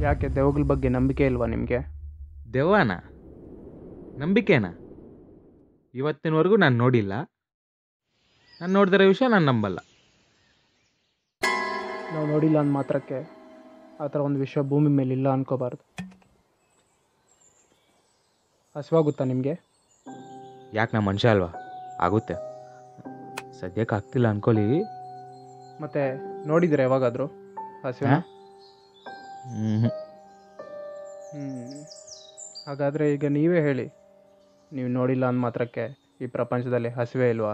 ಯಾಕೆ ದೆವ್ವಗಳ ಬಗ್ಗೆ ನಂಬಿಕೆ ಇಲ್ವಾ ನಿಮಗೆ? ದೆವ್ವನ ನಂಬಿಕೆನಾ? ಇವತ್ತಿನವರೆಗೂ ನಾನು ನೋಡಿಲ್ಲ. ನಾನು ನೋಡ್ದಿರೋ ವಿಷಯ ನಾನು ನಂಬಲ್ಲ. ನಾವು ನೋಡಿಲ್ಲ ಅಂದ ಮಾತ್ರಕ್ಕೆ ಆ ಥರ ಒಂದು ವಿಷಯ ಭೂಮಿ ಮೇಲೆ ಇಲ್ಲ ಅನ್ಕೋಬಾರ್ದು. ಹಸಿವಾಗುತ್ತಾ ನಿಮಗೆ? ಯಾಕೆ ನಾ ಮನುಷ್ಯ ಅಲ್ವಾ? ಆಗುತ್ತೆ. ಸದ್ಯಕ್ಕೆ ಆಗ್ತಿಲ್ಲ ಅನ್ಕೊಳ್ಳಿ. ಮತ್ತೆ ನೋಡಿದ್ರೆ ಯಾವಾಗಾದರೂ ಹಸಿವಿನ? ಹ್ಞೂ ಹಾಗಾದರೆ ಈಗ ನೀವೇ ಹೇಳಿ, ನೀವು ನೋಡಿಲ್ಲ ಅಂದ ಮಾತ್ರಕ್ಕೆ ಈ ಪ್ರಪಂಚದಲ್ಲಿ ಹಸಿವೆ ಇಲ್ವಾ?